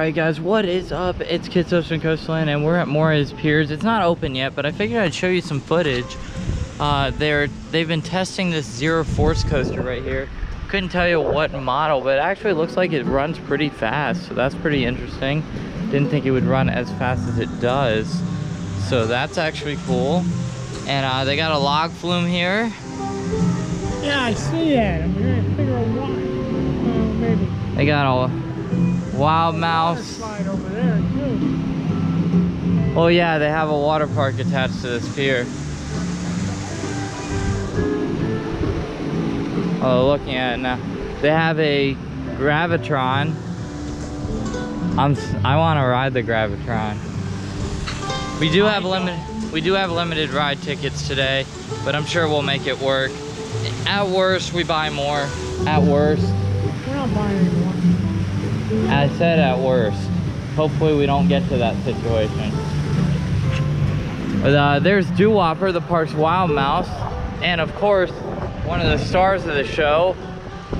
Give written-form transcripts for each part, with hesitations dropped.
Alright guys, what is up? It's Kids Ocean Coasterland and we're at Moreys Piers. It's not open yet, but I figured I'd show you some footage. They've been testing this zero force coaster right here. Couldn't tell you what model, but it actually looks like it runs pretty fast, so that's pretty interesting. Didn't think it would run as fast as it does, so that's actually cool. And they got a log flume here. Yeah, I see that. I'm trying to figure out why. Maybe. They got a wild mouse. Slide over there too. Oh yeah, they have a water park attached to this pier. Oh, looking at it now, they have a Gravitron. I want to ride the Gravitron. We do have limited ride tickets today, but I'm sure we'll make it work. At worst, we buy more. At worst. We're not buying anymore. I said at worst. Hopefully we don't get to that situation. But there's Doo-Wopper, the park's wild mouse. And of course, one of the stars of the show,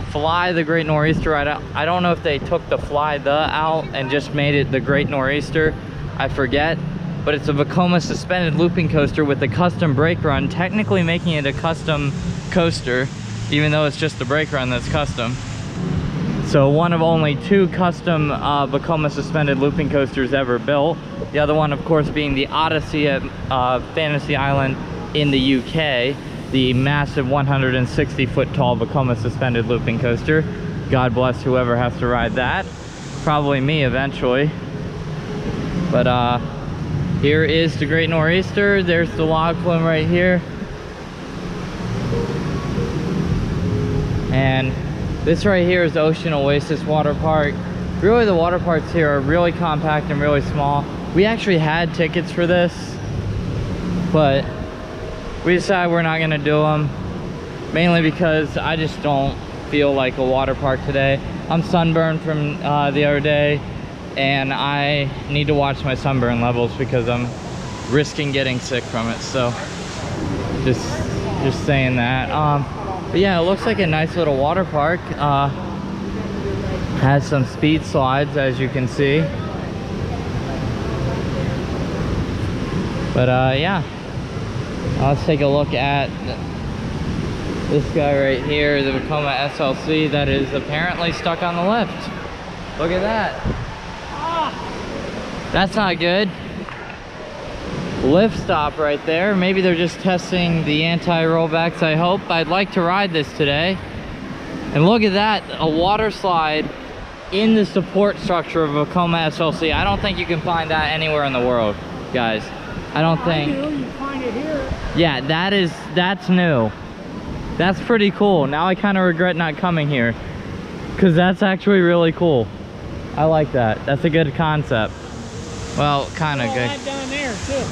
Fly the Great Nor'easter Ride. I don't know if they took the Fly the out and just made it the Great Nor'easter. I forget. But it's a Vekoma suspended looping coaster with a custom brake run, technically making it a custom coaster, even though it's just the brake run that's custom. So one of only 2 custom Vekoma suspended looping coasters ever built. The other one, of course, being the Odyssey at Fantasy Island in the UK, the massive 160-foot tall Vekoma suspended looping coaster. God bless whoever has to ride that. Probably me eventually. But here is the Great Nor'easter. There's the log flume right here. And this right here is Ocean Oasis Water Park. Really, the water parks here are really compact and really small. We actually had tickets for this, but we decided we're not gonna do them, mainly because I just don't feel like a water park today. I'm sunburned from the other day, and I need to watch my sunburn levels because I'm risking getting sick from it. So just saying that. But yeah, it looks like a nice little water park. Has some speed slides, as you can see. But yeah, let's take a look at this guy right here, the Vekoma SLC, that is apparently stuck on the lift. Look at that. That's not good. Lift stop right there. Maybe they're just testing the anti-rollbacks, I hope. I'd like to ride this today. And look at that, a water slide in the support structure of a Vekoma SLC. I don't think you can find that anywhere in the world, guys. I don't think. You find it here. Yeah, that's new. That's pretty cool. Now I kind of regret not coming here, because that's actually really cool. I like that. That's a good concept. Well, kind of good. That down there too.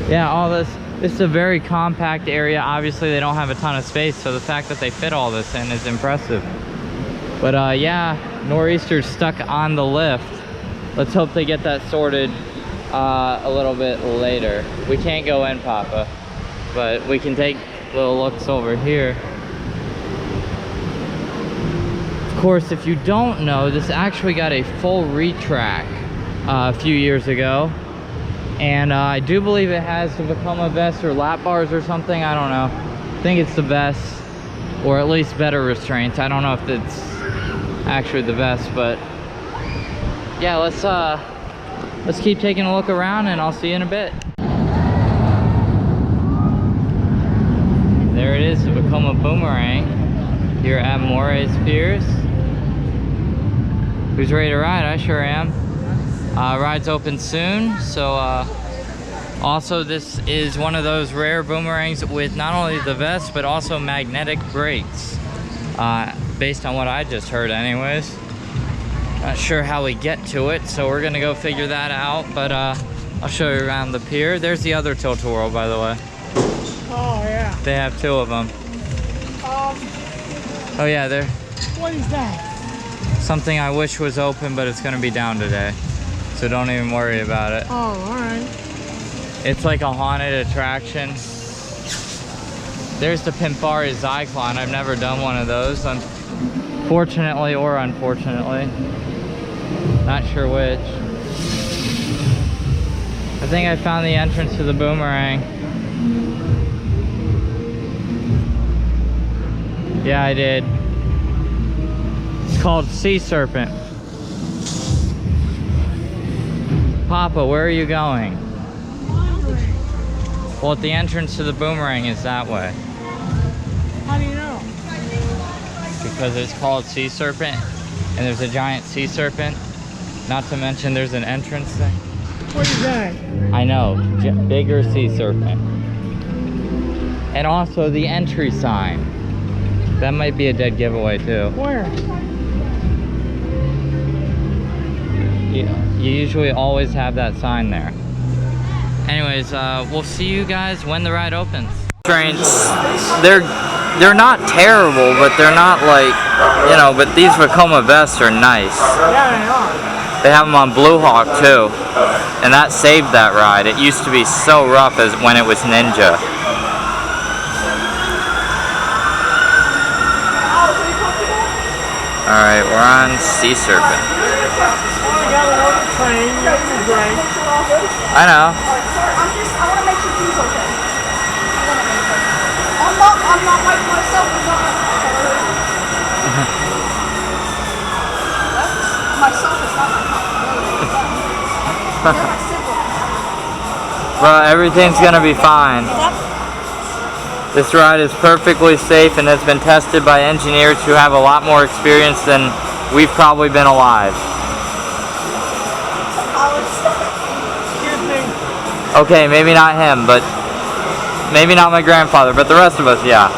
Yeah, all this is a very compact area. Obviously they don't have a ton of space, so the fact that they fit all this in is impressive. But yeah, Nor'easter's stuck on the lift. Let's hope they get that sorted a little bit later. We can't go in, Papa, but we can take little looks over here. Of course, if you don't know, this actually got a full retrack a few years ago, and I do believe it has the Vekoma vest or lap bars or something. I don't know. I think it's the vest, or at least better restraints. I don't know if it's actually the vest, but yeah, let's keep taking a look around, and I'll see you in a bit. There it is, the Vekoma Boomerang here at Moreys Piers. Who's ready to ride? I sure am. Ride's open soon, so also this is one of those rare boomerangs with not only the vest but also magnetic brakes, based on what I just heard anyways. Not sure how we get to it, so we're gonna go figure that out, but I'll show you around the pier. There's the other tilt-a-whirl, by the way. Oh yeah. They have 2 of them. Oh yeah, there. What is that? Something I wish was open, but it's gonna be down today, so don't even worry about it. Oh, all right. It's like a haunted attraction. There's the Pimpari Zyklon. I've never done one of those, fortunately or unfortunately. Not sure which. I think I found the entrance to the boomerang. Yeah, I did. It's called Sea Serpent. Papa, where are you going? Well, the entrance to the boomerang is that way. How do you know? Because it's called Sea Serpent, and there's a giant sea serpent. Not to mention there's an entrance thing. What is that? I know, bigger sea serpent. And also the entry sign. That might be a dead giveaway too. Where? You usually always have that sign there. Anyways, we'll see you guys when the ride opens. Trains, they're not terrible, but they're not like, you know, but these Vekoma vests are nice. Yeah, they are. They have them on Blue Hawk too, and that saved that ride. It used to be so rough as when it was Ninja. Alright, we're on Sea Serpent. I know. I want to make sure he's okay. I'm not like myself. Myself is not my problem. Well, everything's gonna be fine. This ride is perfectly safe and has been tested by engineers who have a lot more experience than we've probably been alive. Okay, maybe not him, but maybe not my grandfather, but the rest of us, yeah.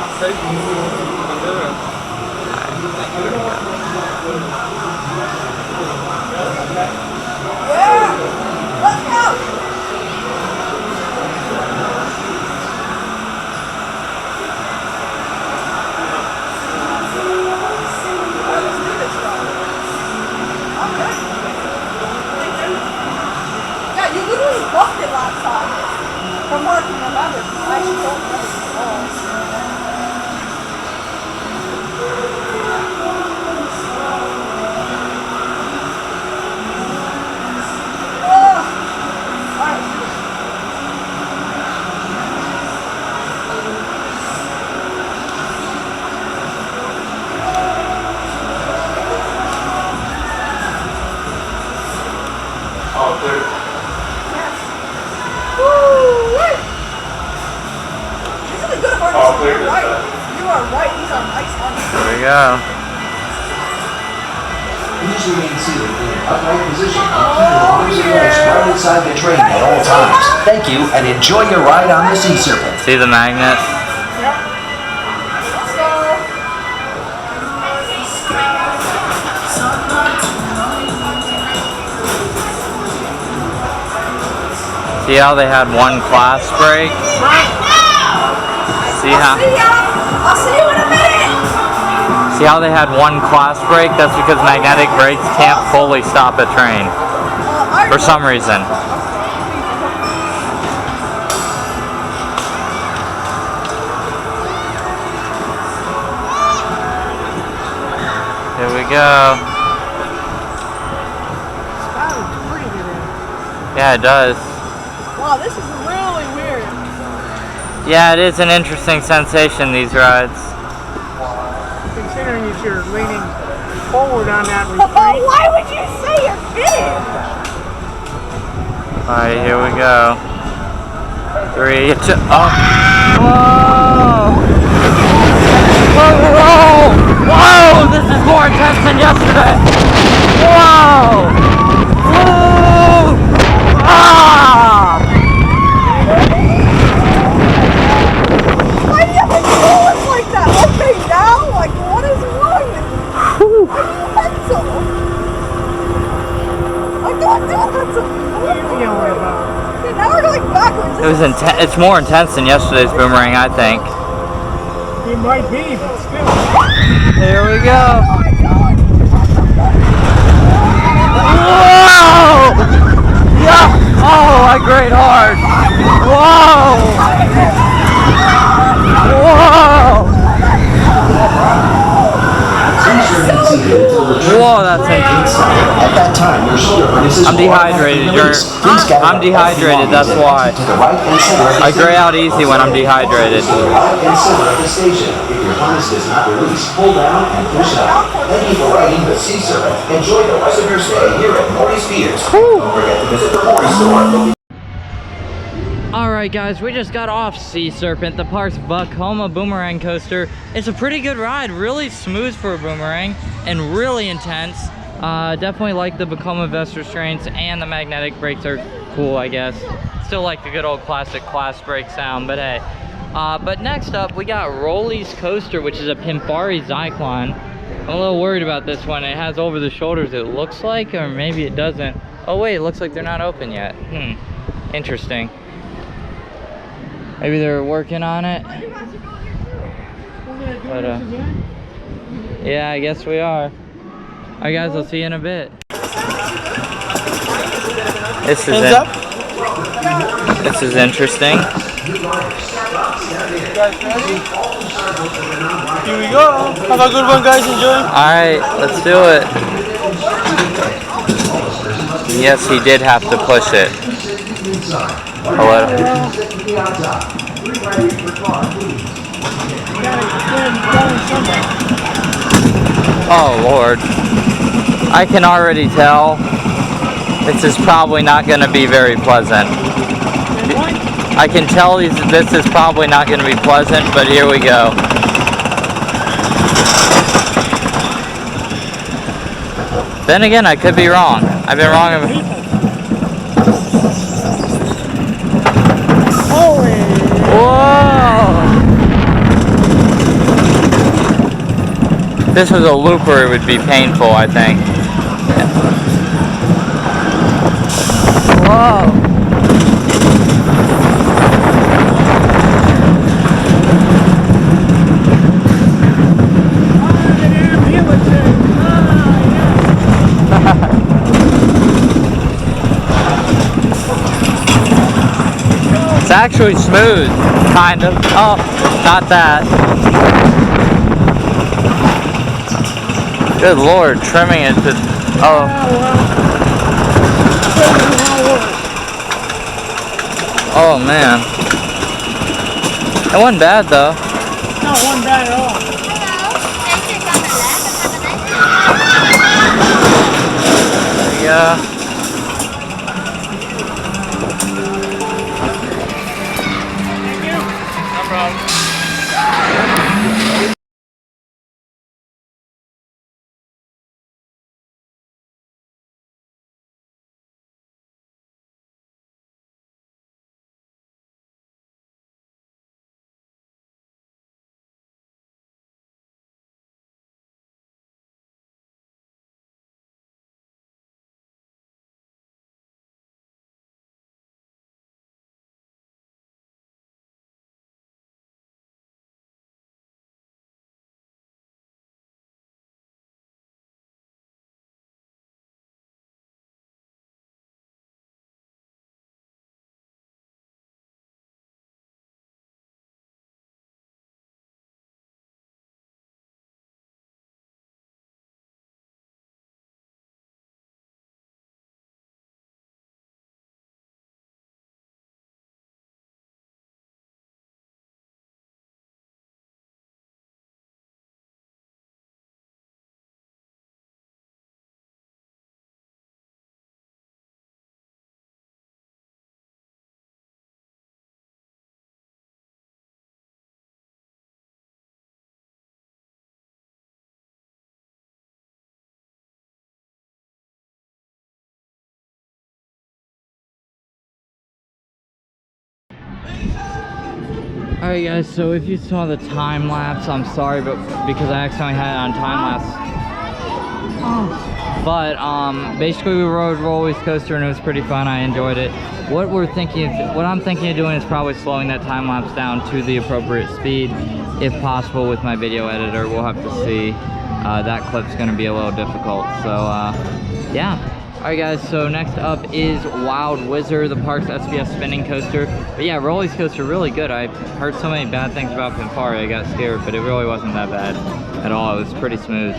Yeah, you literally buffed it last time. From what I can remember. I actually don't remember at all. You're right. You are right. These are nice ones. There we go. Please remain seated in an upright position and keep your arms and legs right inside the train at all times. Thank you, and enjoy your ride on the Sea Serpent. See the magnet? Yep. Let's go. See how they had one class break? See how? I'll see you in a minute. See how they had one class break? That's because magnetic brakes can't fully stop a train for some reason. Here we go. Yeah, it does. Wow, this is really weird. Yeah, it is an interesting sensation, these rides. Considering that you're leaning forward on that Oh, retreat. why would you say you're kidding? Alright, here we go. 3, 2, oh. Whoa! Whoa, whoa! Whoa! This is more intense than yesterday! Whoa! Whoa! Ah! Why do you have to do it like that? Okay, now, like, what is wrong with you? Are you mental? I'm not doing that to You don't worry about it. Okay, now we're going backwards. It was intense. It's more intense than yesterday's boomerang, I think. It might be, but still. Here we go. Oh my god! Whoa! Yeah! Oh, I grate hard. Whoa! Whoa! Sea remain seated until the train Whoa, that's inside. At that time, your shoulder harnesses I'm dehydrated. I'm dehydrated, that's why. To the right and center of the I gray station. out easy when I'm dehydrated. To the right and center of the station. If your harness does not release, pull down and push up. Thank you for riding the Sea Serpent. Enjoy the rest of your stay here at Moreys Piers. Don't forget to visit the Moreys store. Alright guys, we just got off Sea Serpent, the park's Vekoma boomerang coaster. It's a pretty good ride, really smooth for a boomerang and really intense. Definitely like the Vekoma vest restraints, and the magnetic brakes are cool, I guess. Still like the good old classic class brake sound, but hey. But next up, we got Rolly's Coaster, which is a Pimpari Zyklon. I'm a little worried about this one. It has over the shoulders, it looks like, or maybe it doesn't. Oh wait, it looks like they're not open yet. Interesting. Maybe they're working on it. But, yeah, I guess we are. Alright guys, I'll see you in a bit. This is interesting. Here we go. Have a good one, guys. Enjoy. Alright, let's do it. Yes, he did have to push it. Hello. Oh Lord. I can already tell this is probably not going to be very pleasant. I can tell this is probably not going to be pleasant, but here we go. Then again, I could be wrong. I've been wrong. Whoa! If this was a looper, it would be painful, I think. Whoa! It's actually smooth, kind of. Oh, not that. Good Lord, trimming it to... Oh. Oh, man. It wasn't bad, though. No, it wasn't bad at all. There you go. Alright guys, so if you saw the time lapse, I'm sorry, but because I accidentally had it on time lapse. But basically we rode Rolly's Coaster and it was pretty fun. I enjoyed it. What I'm thinking of doing is probably slowing that time lapse down to the appropriate speed, if possible, with my video editor. We'll have to see. That clip's going to be a little difficult. So yeah. Alright guys, so next up is Wild Wizard, the park's SBS spinning coaster. But yeah, Rolly's Coaster, really good. I've heard so many bad things about Pimpari, I got scared, but it really wasn't that bad. at all. It was pretty smooth.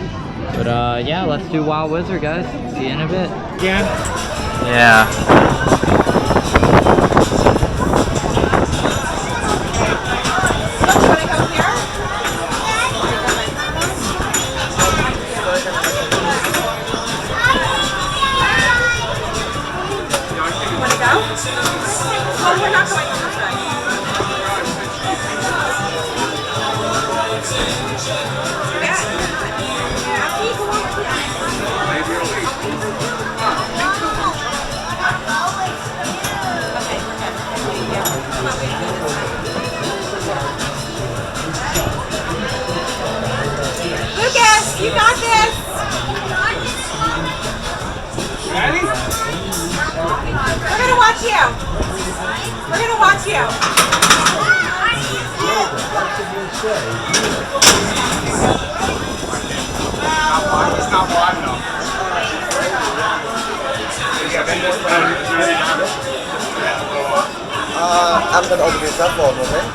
But yeah, let's do Wild Wizard, guys. See you in a bit. Yeah. Yeah. Lucas, you got this. Ready? We're gonna watch you. We're gonna watch you. It's not wide enough. I'm gonna open this up for a moment.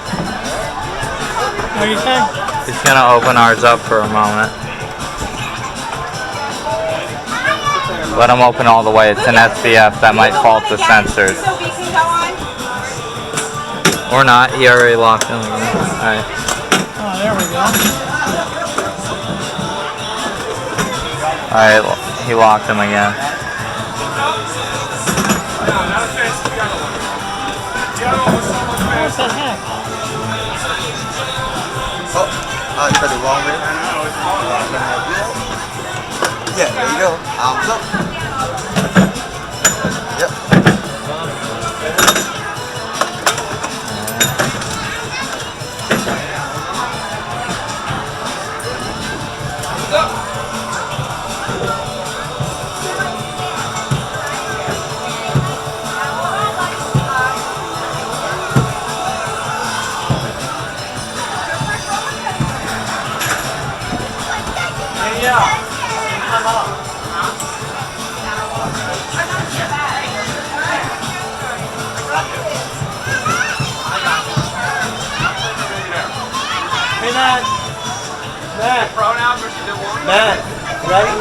What do you say? He's gonna open ours up for a moment. Let him open all the way. It's an SBF that might fault the sensors. So we can go on. Or not. He already locked in. Alright. Oh, there we go. Alright, he locked him again. What the heck? Oh, I said the wrong way. Yeah, there you go. Arms up. Yep. Hey, Matt. Matt. Pronouns versus the one. Matt. Ready?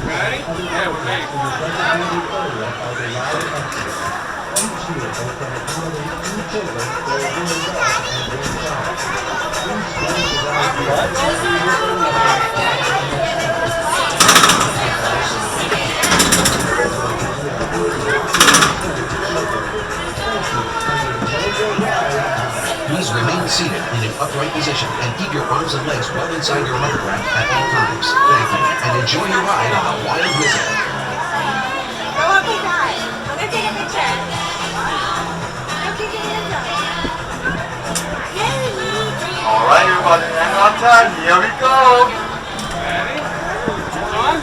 Ready? Yeah, we're ready. Please remain seated in an upright position and keep your arms and legs well inside your hovercraft at all times. Thank you, and enjoy your ride on the Wild Wizard. Go up like that. I'm gonna take a picture. Go keep your hands up. Yay! Alright, everybody, hang on tight. Here we go. Ready? On.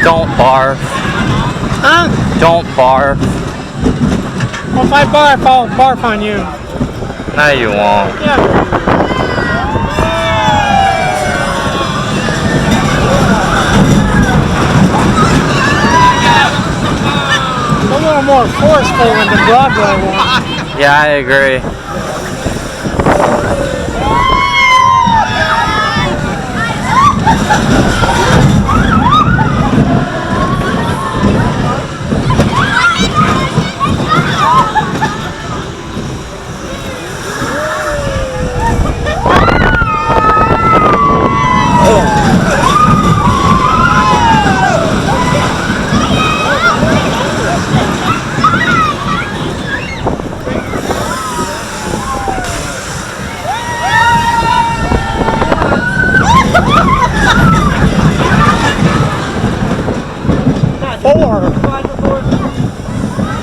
Don't barf. Huh? Don't barf. Well, if I barf, I'll barf on you. No, you won't. Yeah. A little more forceful than the Broadway one. Yeah, I agree.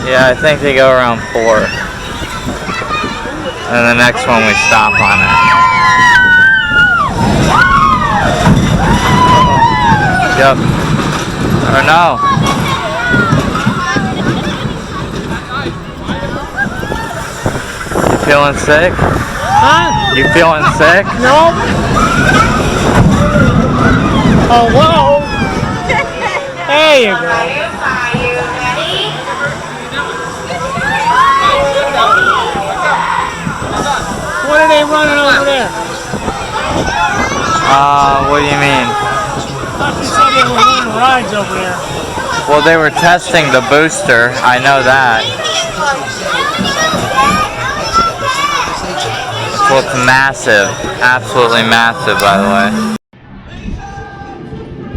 Yeah, I think they go around 4. And the next one we stop on it. Yep. Or no. You feeling sick? Huh? You feeling sick? No. Oh, whoa. There you go. they running over there? What do you mean? I thought you said they were running rides over there. Well, they were testing the booster. I know that. Well, it's massive. Absolutely massive, by the way.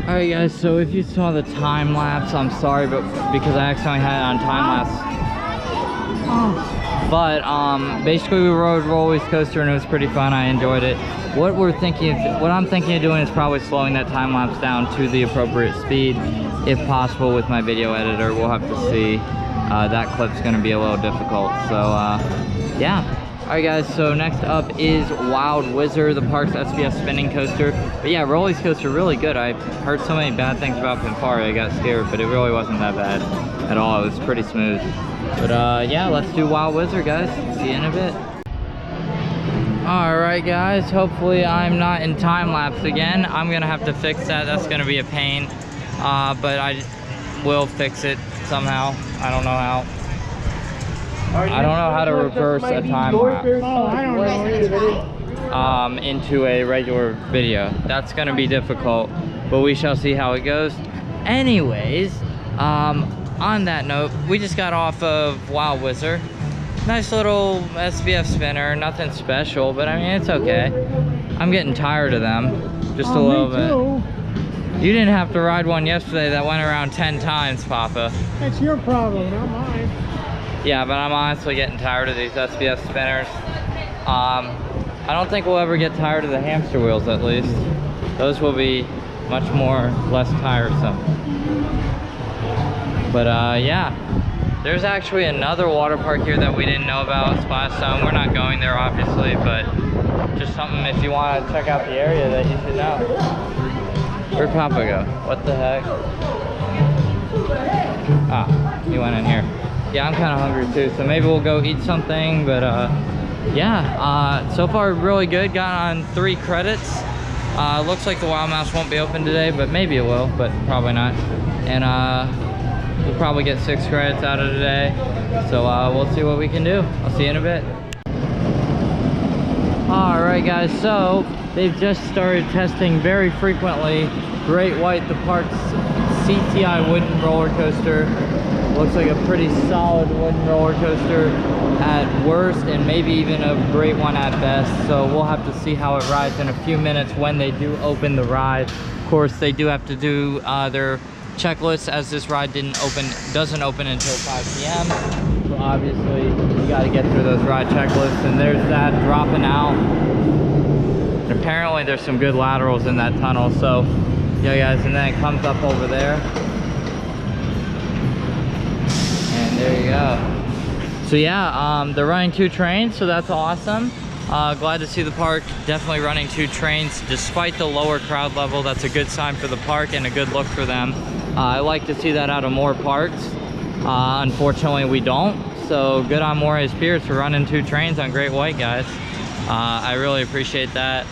Alright guys, so if you saw the time lapse, I'm sorry, but because I accidentally had it on time lapse. But basically we rode Rolly's coaster and it was pretty fun. I enjoyed it. What I'm thinking of doing is probably slowing that time lapse down to the appropriate speed, if possible, with my video editor. We'll have to see. That clip's going to be a little difficult. So yeah. Alright guys, so next up is Wild Wizard, the park's SBS spinning coaster. But yeah, Rolly's coaster really good. I heard so many bad things about Pimpari, I got scared, but it really wasn't that bad at all. It was pretty smooth. But yeah, let's do Wild Wizard, guys. See you in a bit. Alright guys, hopefully I'm not in time lapse again. I'm gonna have to fix that. That's gonna be a pain. But I will fix it somehow. I don't know how. I don't know how to reverse a time lapse. Oh, I don't know either. Into a regular video. That's gonna be difficult, but we shall see how it goes. Anyways, on that note, we just got off of Wild Wizard. Nice little SBF spinner, nothing special, but I mean, it's okay. I'm getting tired of them, just a little bit. You didn't have to ride one yesterday that went around 10 times, Papa. That's your problem, not mine. Yeah, but I'm honestly getting tired of these SBF spinners. I don't think we'll ever get tired of the hamster wheels, at least. Those will be much less tiresome. But yeah, there's actually another water park here that we didn't know about, Splash Zone. We're not going there, obviously, but just something if you want to check out the area that you should know. Where'd Papa go? What the heck? Ah, he went in here. Yeah, I'm kind of hungry too, so maybe we'll go eat something. But yeah, so far really good. Got on 3 credits. Looks like the Wild Mouse won't be open today, but maybe it will, but probably not. And we'll probably get 6 credits out of today, so we'll see what we can do. I'll see you in a bit. All right guys, so they've just started testing very frequently Great White, the park's CTI wooden roller coaster. Looks like a pretty solid wooden roller coaster at worst, and maybe even a great one at best. So we'll have to see how it rides in a few minutes when they do open the ride. Of course, they do have to do their checklist, as this ride doesn't open until 5 p.m. So obviously you got to get through those ride checklists. And there's that dropping out. And apparently there's some good laterals in that tunnel. So yeah guys, and then it comes up over there. And there you go. So yeah, they're running 2 trains, so that's awesome. Glad to see the park definitely running 2 trains despite the lower crowd level. That's a good sign for the park and a good look for them. I like to see that out of more parks. Unfortunately we don't, so good on Moreys Piers for running 2 trains on Great White, guys. I really appreciate that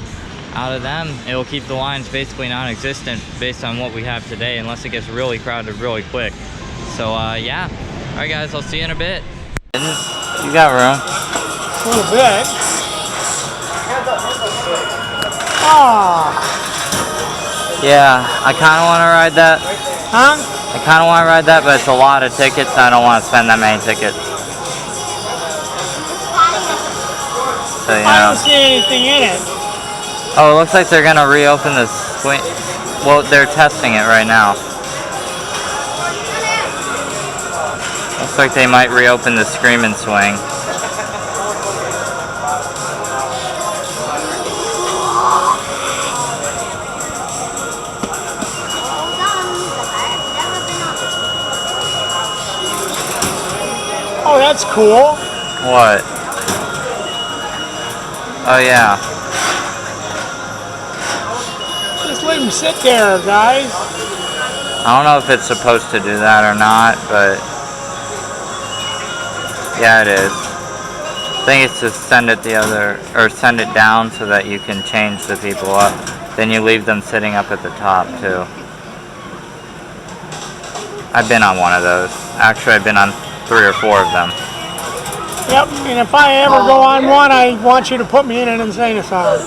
out of them. It will keep the lines basically non-existent based on what we have today, unless it gets really crowded really quick. So yeah, all right guys, I'll see you in a bit. You got room. A little bit. Ah. Yeah, I kind of want to ride that. Huh? I kind of want to ride that, but it's a lot of tickets. I don't want to spend that many tickets. So, you I know. don't see anything in it. Oh, it looks like they're going to reopen the swing. Well, they're testing it right now. Looks like they might reopen the Scream and Swing. Oh, that's cool. What? Oh, yeah. Just let him sit there, guys. I don't know if it's supposed to do that or not, but yeah, it is. I think it's to send it send it down so that you can change the people up. Then you leave them sitting up at the top too. I've been on one of those. Actually, I've been on 3 or 4 of them. Yep, and if I ever go on one, I want you to put me in an insane asylum.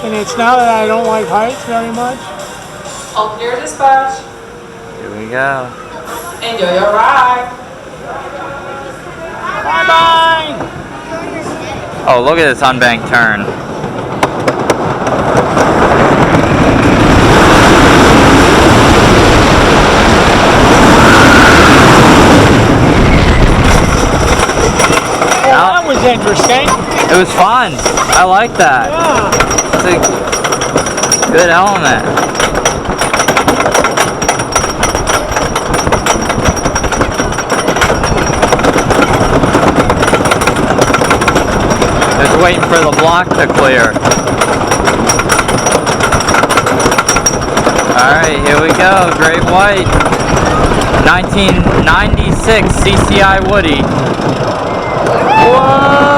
And it's now that I don't like heights very much. All clear dispatch. Here we go. Enjoy your ride. Bye-bye! Oh, look at this unbanked turn. Well, that was interesting. It was fun. I like that. Yeah. It's a good element. Just waiting for the block to clear. Alright, here we go. Great White. 1996 CCI Woody. Whoa!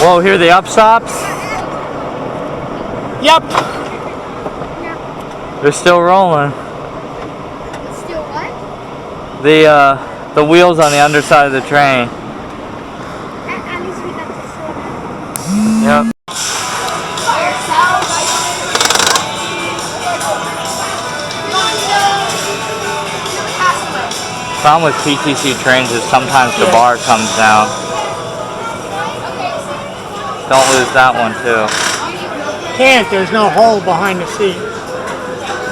Whoa, here are the upstops? Yep. They're still rolling. Still what? The wheels on the underside of the train. At least we got to see Yep. Problem with PTC trains is sometimes the bar comes down. Don't lose that one too. Can't, there's no hole behind the seat.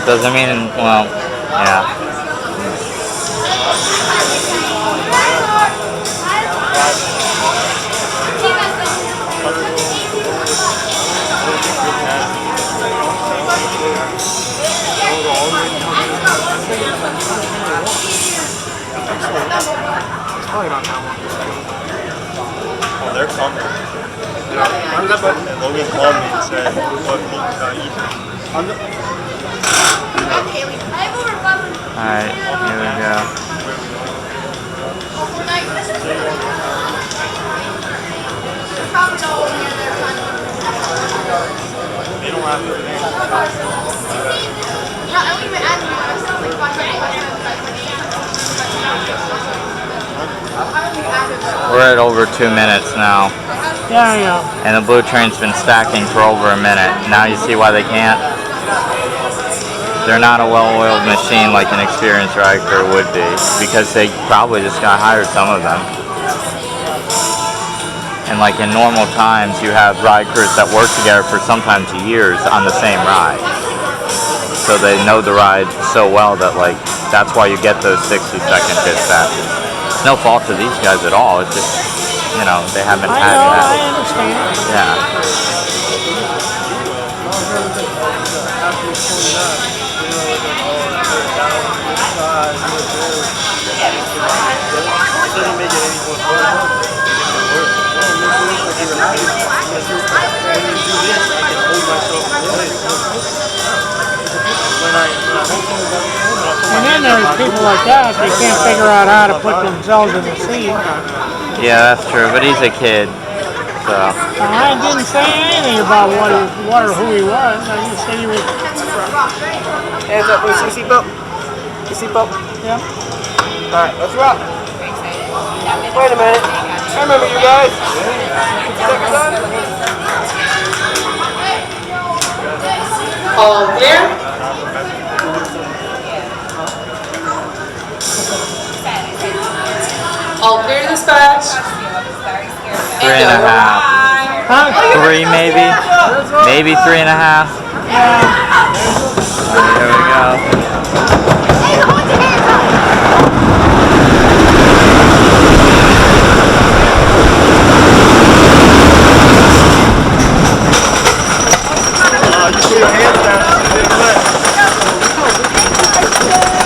Doesn't mean, well, yeah. Oh, they're coming. Logan called me and said, "What meat eating?" Alright, here we go. They don't have to. We're at over 2 minutes now. Yeah. And the blue train's been stacking for over a minute. Now you see why they can't? They're not a well-oiled machine like an experienced ride crew would be, because they probably just got hired, some of them. And like in normal times, you have ride crews that work together for sometimes years on the same ride. So they know the ride so well that like, that's why you get those 60-second dispatches. It's no fault to these guys at all, it's just, you know, they haven't had that. I understand. Yeah. And then there's people like that, they can't figure out how to put themselves in the seat. Yeah, that's true, but he's a kid, so. I didn't say anything about what or who he was. I just said he was. Hands up, with your seatbelt. Your seatbelt. Yeah. Alright, let's rock. Wait a minute. I remember you guys. 50 seconds on. All clear. All clear to dispatch. 3.5. Huh? 3 maybe. Maybe 3.5. There we go. Hey, hold your hands up. You put your hands down.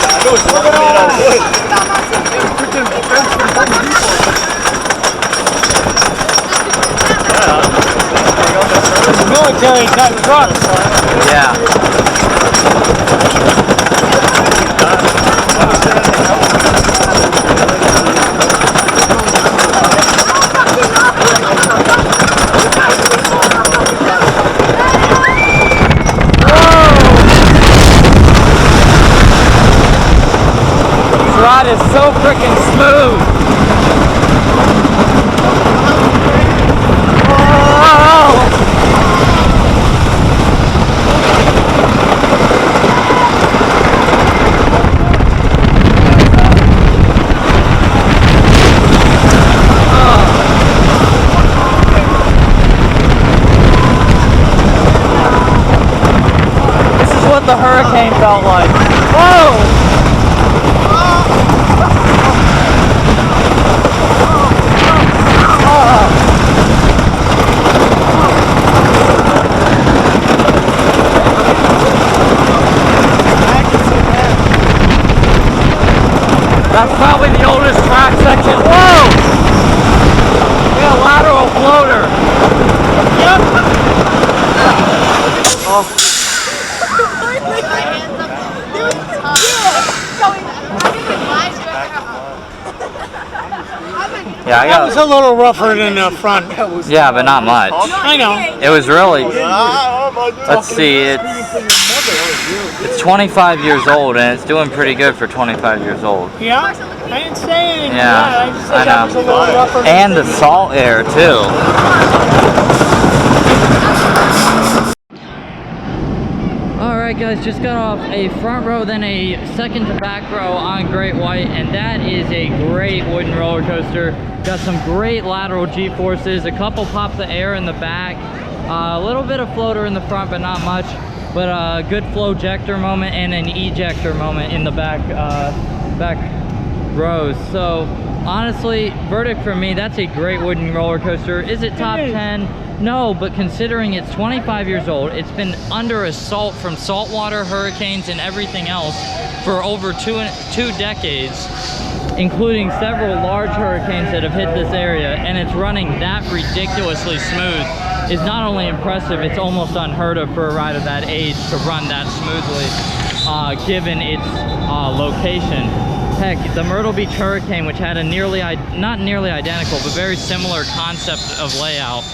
I know it's working out on wood. Freaking fence from Home Depot. It's military type trucks. Yeah. This ride is so freaking smooth. This is what the hurricane felt like. Whoa! That's probably the oldest track section. Whoa! Yeah, lateral floater. Yep. Oh. Yeah, I That was got. a little rougher than the front. Yeah, but not much. I know. It was really. Let's see. It's 25 years old, and it's doing pretty good for 25 years old. Yeah? I didn't say anything. Yeah, I just said I that know. was a little rougher. And the salt air too. Alright guys, just got off a front row, then a second to back row on Great White, and that is a great wooden roller coaster. Got some great lateral G-forces, a couple pop the air in the back, a little bit of floater in the front, but not much. But a good flow-jector moment and an ejector moment in the back rows. So honestly, verdict for me, that's a great wooden roller coaster. Is it top 10? No, but considering it's 25 years old, it's been under assault from saltwater, hurricanes, and everything else for over two decades, including several large hurricanes that have hit this area, and it's running that ridiculously smooth is not only impressive, it's almost unheard of for a ride of that age to run that smoothly, given its location. Heck, the Myrtle Beach Hurricane, which had a not nearly identical, but very similar concept of layout,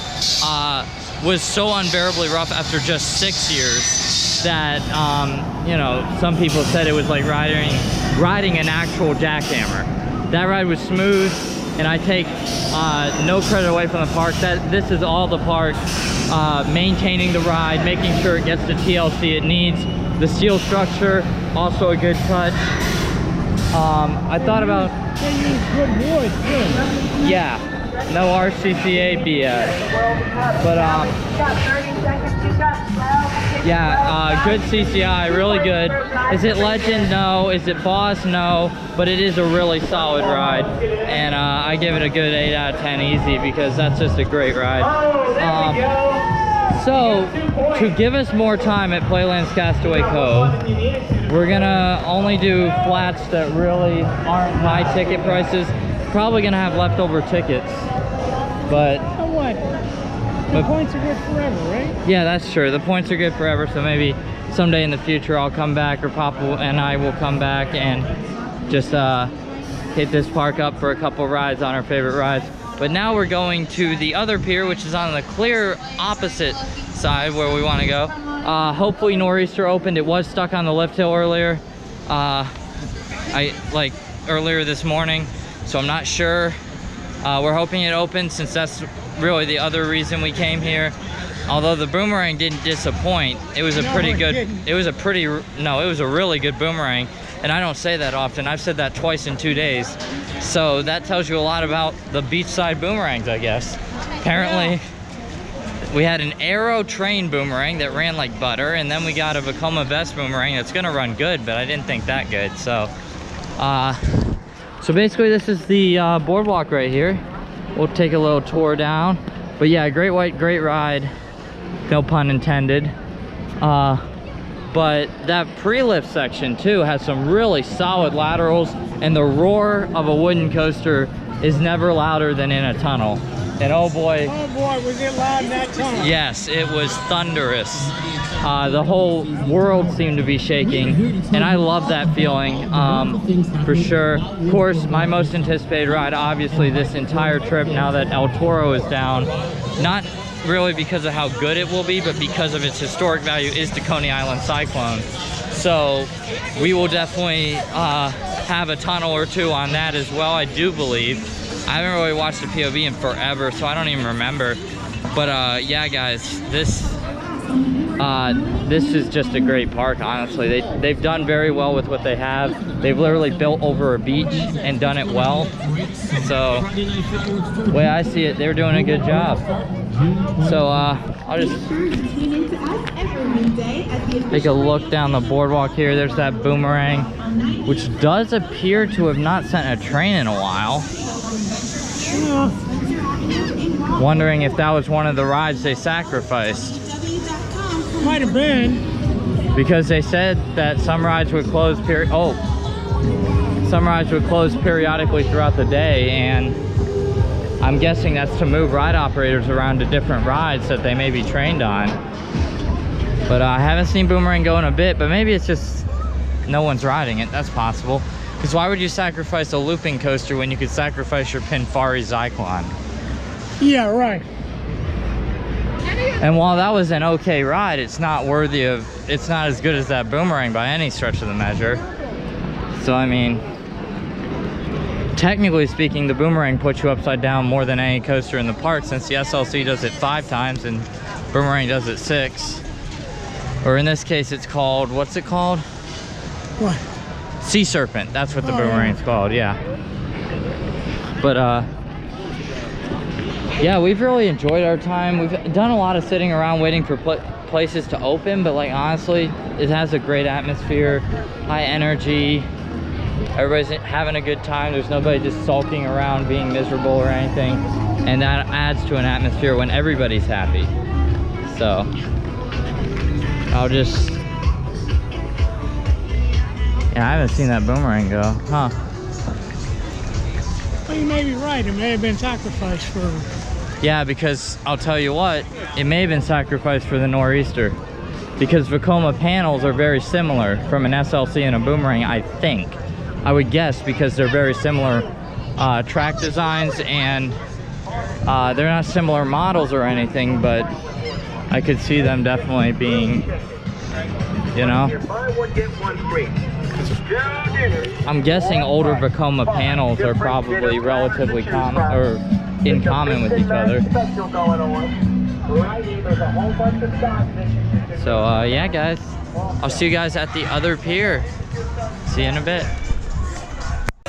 was so unbearably rough after just 6 years that, you know, some people said it was like riding an actual jackhammer. That ride was smooth, and I take no credit away from the park. This is all the park, maintaining the ride, making sure it gets the TLC it needs. The steel structure, also a good touch. I thought about... They use good wood, too. Yeah, no RCCA BS. But, yeah, good CCI, really good. Is it Legend? No. Is it Boss? No. But it is a really solid ride. And I give it a good 8 out of 10 easy, because that's just a great ride. So, to give us more time at Playland's Castaway Cove, we're gonna only do flats that really aren't high ticket prices. Probably gonna have leftover tickets, but... So what? The points are good forever, right? Yeah, that's true. The points are good forever, so maybe someday in the future I'll come back, or Papa and I will come back and just hit this park up for a couple rides on our favorite rides. But now we're going to the other pier, which is on the clear opposite side where we want to go. Hopefully Nor'easter opened. It was stuck on the lift hill earlier. Earlier this morning, so I'm not sure. We're hoping it opens, since that's really the other reason we came here. Although the boomerang didn't disappoint. It was a pretty good, it was a really good boomerang. And I don't say that often. I've said that twice in 2 days. So that tells you a lot about the beachside boomerangs, I guess. Apparently, we had an Aero train boomerang that ran like butter, and then we got a Vekoma Vest boomerang that's gonna run good, but I didn't think that good. So, so basically this is the boardwalk right here. We'll take a little tour down. But yeah, great white, great ride. No pun intended. But that pre-lift section too has some really solid laterals, and the roar of a wooden coaster is never louder than in a tunnel. And oh boy, was it loud in that tunnel? yes, it was thunderous. The whole world seemed to be shaking, and I love that feeling, for sure. Of course, my most anticipated ride, obviously, this entire trip, now that El Toro is down, not really because of how good it will be, but because of its historic value, is the Coney Island Cyclone. So we will definitely have a tunnel or two on that as well, I do believe. I haven't really watched the POV in forever, so I don't even remember. But yeah, guys, this is just a great park, honestly. They've done very well with what they have. They've literally built over a beach and done it well. So the way I see it, they're doing a good job. So I'll just take a look down the boardwalk here. There's that boomerang, which does appear to have not sent a train in a while. Wondering if that was one of the rides they sacrificed. Might have been. Because they said that some rides would close periodically throughout the day, and I'm guessing that's to move ride operators around to different rides that they may be trained on. But I haven't seen Boomerang go in a bit, but maybe it's just no one's riding it. That's possible. Because why would you sacrifice a looping coaster when you could sacrifice your Pinfari Zyklon? Yeah, right. And while that was an okay ride, it's not as good as that Boomerang by any stretch of the measure. So I mean, technically speaking, the Boomerang puts you upside down more than any coaster in the park, since the SLC does it 5 times and Boomerang does it 6. Or in this case, it's called, what's it called? What? Sea Serpent. That's what the Boomerang's called, yeah. But yeah, we've really enjoyed our time. We've done a lot of sitting around waiting for places to open, but like honestly, it has a great atmosphere, high energy. Everybody's having a good time. There's nobody just sulking around being miserable or anything, and that adds to an atmosphere when everybody's happy. So I'll just, yeah, I haven't seen that Boomerang go, huh? Well, you may be right. It may have been sacrificed for... Yeah, because I'll tell you what, it may have been sacrificed for the Nor'easter. Because Vekoma panels are very similar from an SLC and a Boomerang, I think. I would guess, because they're very similar track designs, and they're not similar models or anything, but I could see them definitely being, you know. I'm guessing older Vekoma panels are probably relatively common, or in common with each other. So yeah, guys, I'll see you guys at the other pier. See you in a bit. I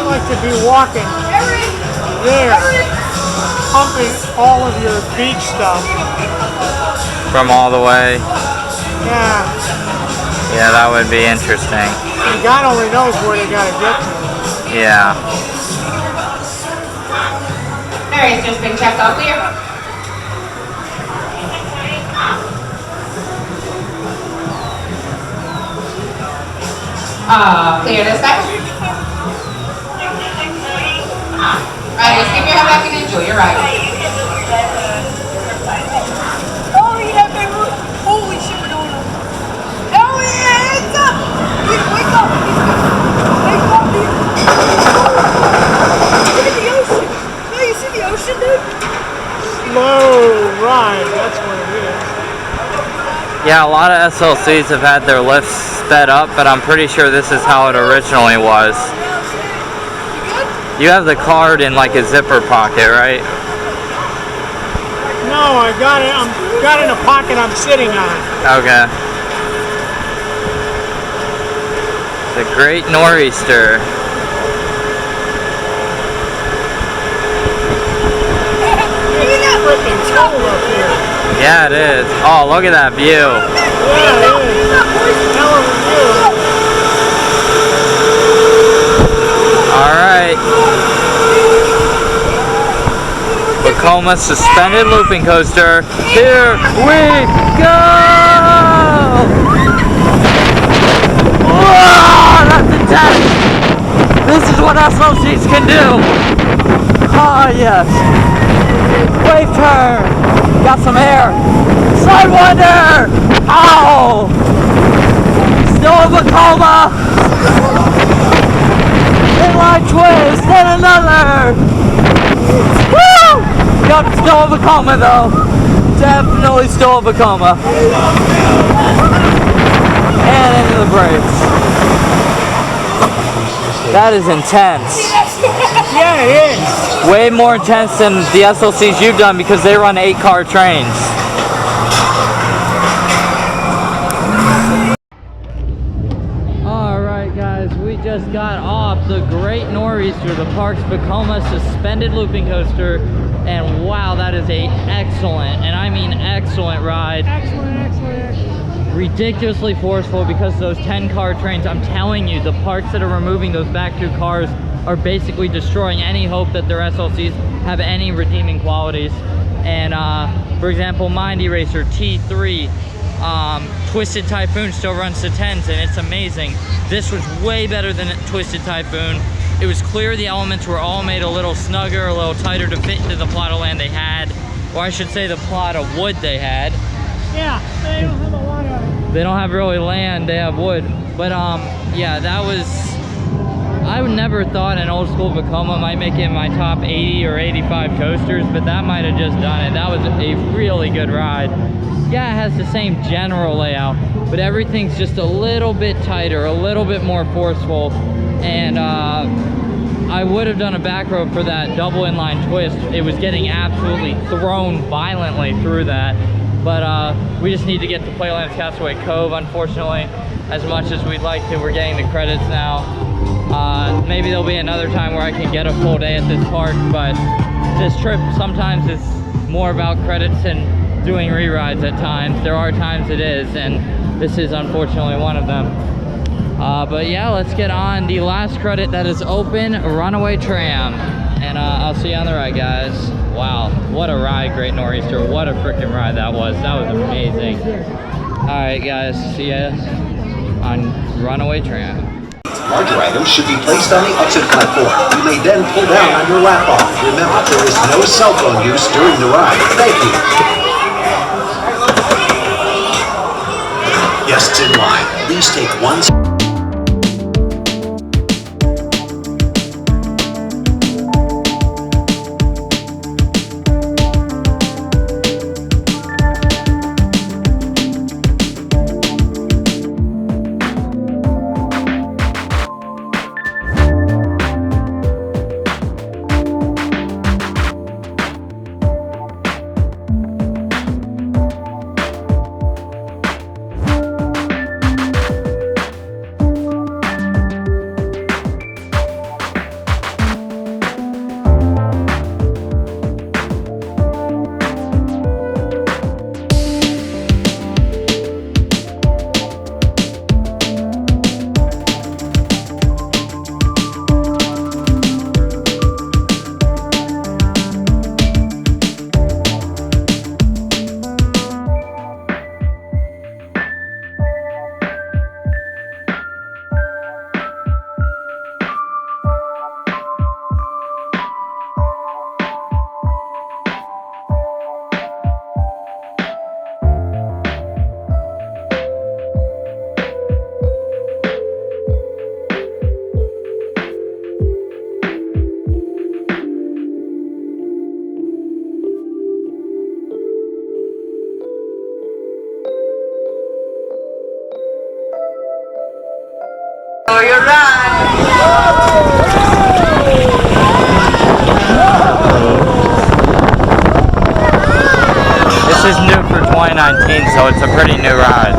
like to be walking there, pumping all of your beach stuff. From all the way? Yeah. Yeah, that would be interesting. And God only knows where they gotta get to. Yeah. Mary's just been checked out here. Clear this back. Right, just keep your head back and enjoy your ride. Oh yeah, baby. Holy shit, we're doing it. Oh yeah, it's up. Wake up. Wake up, dude. See the ocean. No, you see the ocean, dude? Slow ride, that's what it is. Yeah, a lot of SLCs have had their lifts sped up, but I'm pretty sure this is how it originally was. You have the card in like a zipper pocket, right? No, I got it. Got it in a pocket I'm sitting on. Okay. The Great Nor'easter. Freaking cold up here. Yeah, it is. Oh, look at that view. Yeah, it is. Hell of a view. All right. Vekoma suspended looping coaster. Here we go! Whoa, that's intense! This is what SLCs can do! Ah, yes. Wave turn! Got some air! Sidewinder! Ow! Still a Vekoma! Inline twist and another! Woo! Yup, still a Vekoma though. Definitely still a Vekoma. And into the brakes. That is intense. Yeah, it is. Way more intense than the SLCs you've done because they run 8-car trains. Alright guys, we just got off the Great Nor'easter, the park's Vekoma suspended looping coaster, and wow, that is a excellent, and I mean excellent ride. Excellent, excellent, excellent. Ridiculously forceful because those 10-car trains, I'm telling you, the parks that are removing those back 2 cars are basically destroying any hope that their SLCs have any redeeming qualities. And for example, Mind Eraser T3, Twisted Typhoon still runs to 10s, and it's amazing. This was way better than Twisted Typhoon. It was clear the elements were all made a little snugger, a little tighter to fit into the plot of land they had, or I should say the plot of wood they had. Yeah, they don't have a lot of it. They don't have really land, they have wood. But yeah, that was, I would never thought an old school Vekoma might make it in my top 80 or 85 coasters, but that might have just done it. That was a really good ride. Yeah, it has the same general layout, but everything's just a little bit tighter, a little bit more forceful. And I would have done a back row for that double inline twist. It was getting absolutely thrown violently through that. But we just need to get to Playland's Castaway Cove, unfortunately. As much as we'd like to, we're getting the credits now. Maybe there'll be another time where I can get a full day at this park, but this trip sometimes is more about credits and doing re-rides at times. There are times it is, and this is unfortunately one of them. But yeah, let's get on the last credit that is open, Runaway Tram. And I'll see you on the ride, guys. Wow, what a ride, Great Nor'easter. What a freaking ride that was. That was amazing. All right, guys, see ya on Runaway Tram. Larger items should be placed on the exit platform. You may then pull down on your lap bar. Remember, there is no cell phone use during the ride. Thank you. Guests in line, please take one. 2019, so it's a pretty new ride.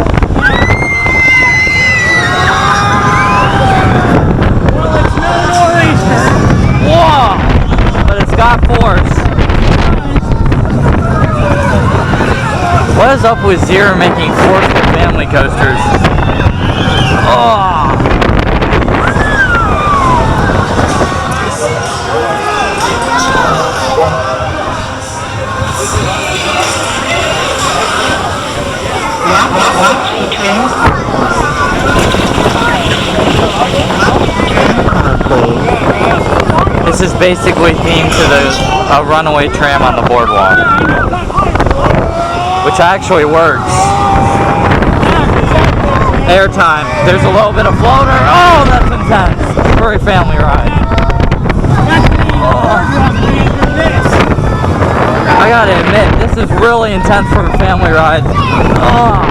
Well, it's no more Easter. Whoa! But it's got force. What is up with Zero making force with family coasters? Oh! This is basically themed to the runaway tram on the boardwalk, which actually works. Airtime. There's a little bit of floater. Oh, that's intense for a family ride. I gotta admit, this is really intense for a family ride. Oh.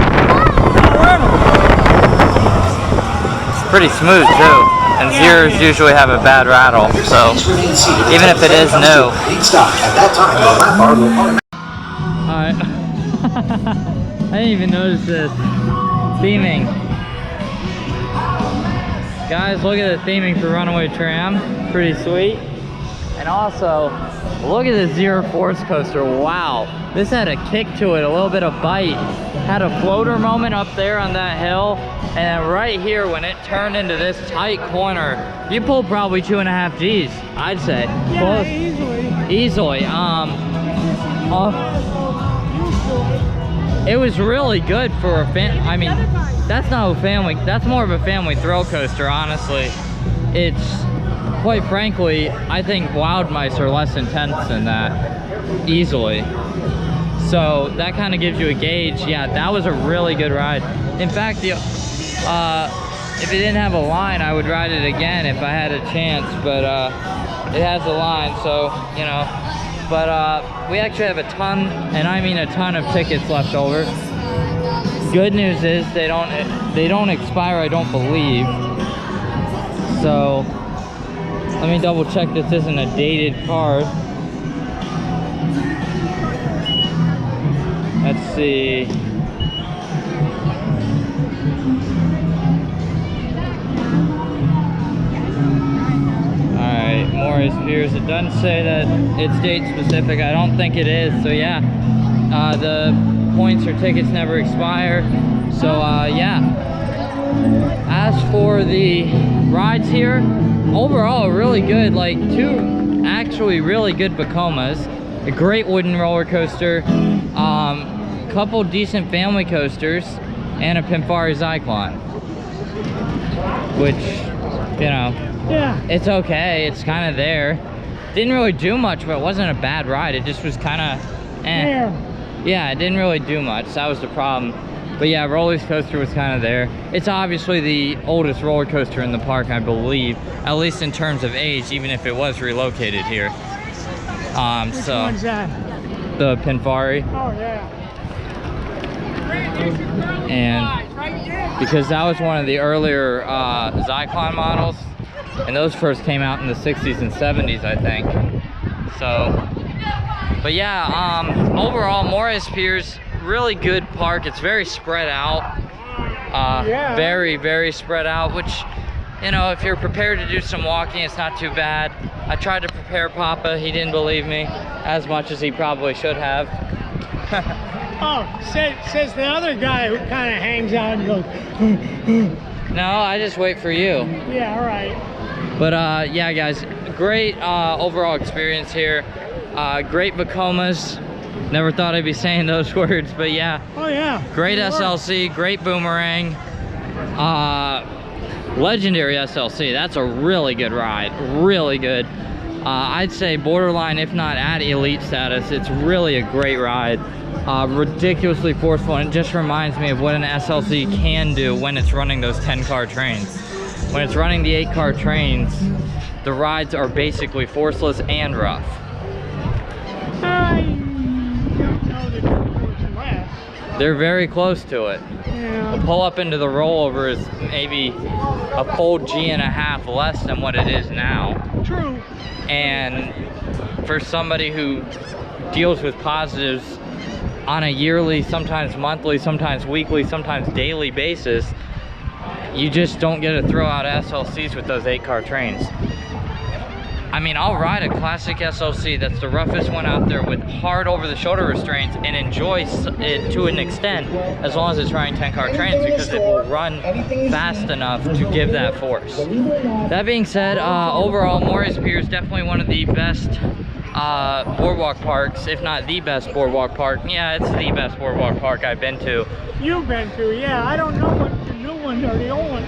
It's pretty smooth too. And Zeros usually have a bad rattle, so even if it is new. Alright. I didn't even notice this. Theming. Guys, look at the theming for Runaway Tram. Pretty sweet. And also, look at this Zero Force coaster. Wow. This had a kick to it, a little bit of bite. Had a floater moment up there on that hill. And then right here, when it turned into this tight corner, you pulled probably 2.5 Gs, I'd say. Yeah, Close. Easily. It was really good for a I mean, that's not a family, that's more of a family thrill coaster, honestly. It's, quite frankly, I think Wild Mice are less intense than that, easily. So that kind of gives you a gauge. Yeah, that was a really good ride. In fact, if it didn't have a line, I would ride it again if I had a chance, but it has a line, so, you know. But we actually have a ton, and I mean a ton of tickets left over. Good news is they don't expire, I don't believe. So let me double check this isn't a dated card. Let's see. Alright, moreys, piers. It doesn't say that it's date specific. I don't think it is. So yeah, the points or tickets never expire. So yeah. As for the rides here, overall really good. Like 2 actually really good Bacomas, a great wooden roller coaster, couple decent family coasters, and a Pimpari Zyklon, which, you know, Yeah. it's okay. It's kind of there. Didn't really do much, but it wasn't a bad ride. It just was kind of There. Yeah, it didn't really do much. That was the problem. But yeah, Rolly's coaster was kind of there. It's obviously the oldest roller coaster in the park, I believe, at least in terms of age, even if it was relocated here. Which So one's that? the Pimpari. Oh, yeah. And because that was one of the earlier Zyklon models, and those first came out in the 60s and 70s, I think. So, but yeah, overall, Moreys Piers, really good park. It's very spread out. Yeah. Very, very spread out, which, you know, if you're prepared to do some walking, it's not too bad. I tried to prepare Papa. He didn't believe me as much as he probably should have. Oh, says the other guy who kind of hangs out and goes, No, I just wait for you. yeah, all right. But yeah, guys, great overall experience here. Great Bacomas. Never thought I'd be saying those words, but yeah. Oh, yeah. Great SLC, great boomerang. Legendary SLC, that's a really good ride, really good. I'd say borderline, if not at elite status. It's really a great ride. Ridiculously forceful, and it just reminds me of what an SLC can do when it's running those 10-car trains. When it's running the 8-car trains, the rides are basically forceless and rough. I don't know that it's less. They're very close to it. Yeah. The pull up into the rollover is maybe a full G&a-half less than what it is now. True. And for somebody who deals with positives on a yearly, sometimes monthly, sometimes weekly, sometimes daily basis, you just don't get to throw out SLCs with those 8-car trains. I mean, I'll ride a classic SLC that's the roughest one out there with hard over-the-shoulder restraints and enjoy it to an extent as long as it's riding 10-car trains, because it will run fast enough to give that force. That being said, overall, Moreys Piers definitely one of the best boardwalk parks, if not the best boardwalk park. Yeah, it's the best boardwalk park I've been to. You've been to, yeah. I don't know what the new one or the old one,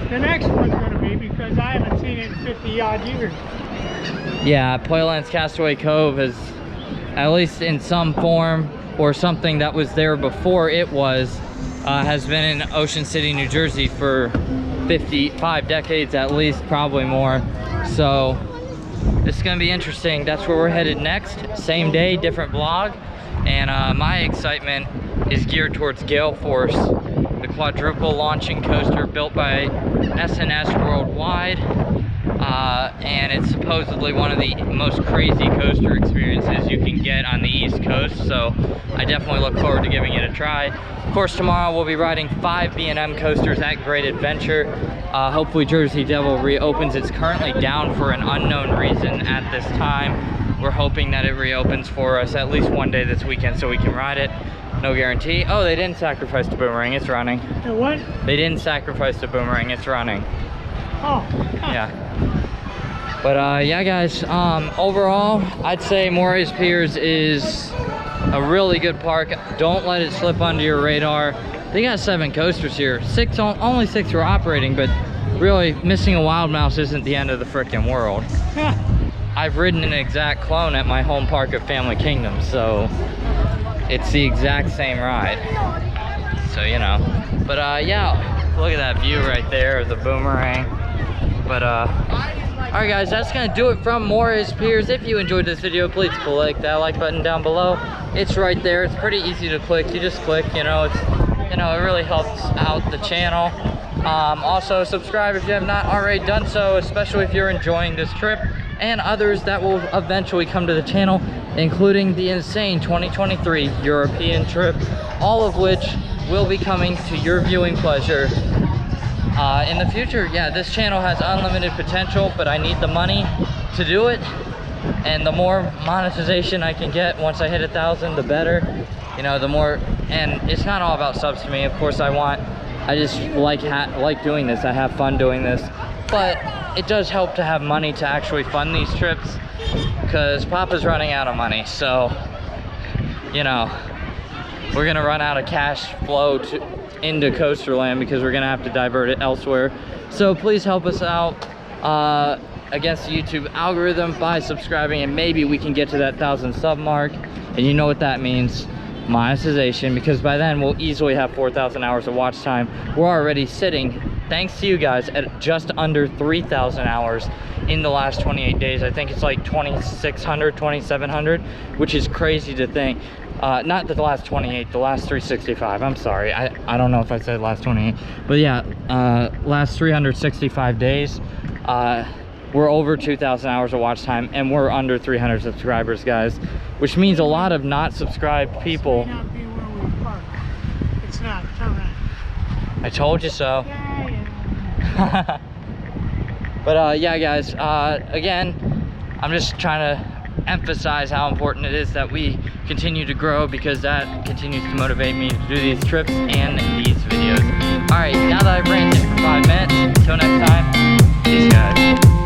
the next one's going to be, because I haven't seen it in 50-odd years. Yeah, Poyland's Castaway Cove is, at least in some form or something that was there before it was, has been in Ocean City, New Jersey for 55 decades at least, probably more. So it's gonna be interesting. That's where we're headed next. Same day, different vlog. And my excitement is geared towards Gale Force, the quadruple launching coaster built by S&S Worldwide. And it's supposedly one of the most crazy coaster experiences you can get on the East Coast, so I definitely look forward to giving it a try. Of course, tomorrow we'll be riding 5 B&M coasters at Great Adventure. Hopefully Jersey Devil reopens. It's currently down for an unknown reason at this time. We're hoping that it reopens for us at least one day this weekend so we can ride it. No guarantee. Oh, they didn't sacrifice the boomerang, it's running. The what? They didn't sacrifice the boomerang, it's running. Oh. Yeah. But yeah, guys, overall, I'd say Moreys Piers is a really good park. Don't let it slip under your radar. They got 7 coasters here. Only 6 are operating, but really, missing a wild mouse isn't the end of the frickin' world. I've ridden an exact clone at my home park of Family Kingdom, so it's the exact same ride. So, you know. But yeah, look at that view right there of the boomerang. But alright guys, that's gonna do it from Moreys Piers. If you enjoyed this video, please click that like button down below. It's right there. It's pretty easy to click. You just click, you know, it really helps out the channel. Also subscribe if you have not already done so, especially if you're enjoying this trip and others that will eventually come to the channel, including the insane 2023 European trip, all of which will be coming to your viewing pleasure in the future. Yeah, this channel has unlimited potential, but I need the money to do it, and the more monetization I can get once I hit 1,000, the better. You know, the more, and it's not all about subs to me. Of course, I just like doing this. I have fun doing this, but it does help to have money to actually fund these trips, because Papa's running out of money. So, you know, we're gonna run out of cash flow into Coasterland, because we're gonna have to divert it elsewhere. So please help us out against the YouTube algorithm by subscribing, and maybe we can get to that 1,000 sub mark. And you know what that means: monetization, because by then we'll easily have 4,000 hours of watch time. We're already sitting, thanks to you guys, at just under 3,000 hours in the last 28 days. I think it's like 2,600, 2,700, which is crazy to think. Not the last 28, the last 365. I'm sorry, I don't know if I said last 28, but yeah, last 365 days. We're over 2,000 hours of watch time, and we're under 300 subscribers, guys, which means a lot of not subscribed people. This may not be where we park. It's not. Turn around. I told you so. Yeah. But yeah, guys, again, I'm just trying to emphasize how important it is that we continue to grow, because that continues to motivate me to do these trips and these videos. All right, now that I've ranted for 5 minutes, until next time, peace, guys.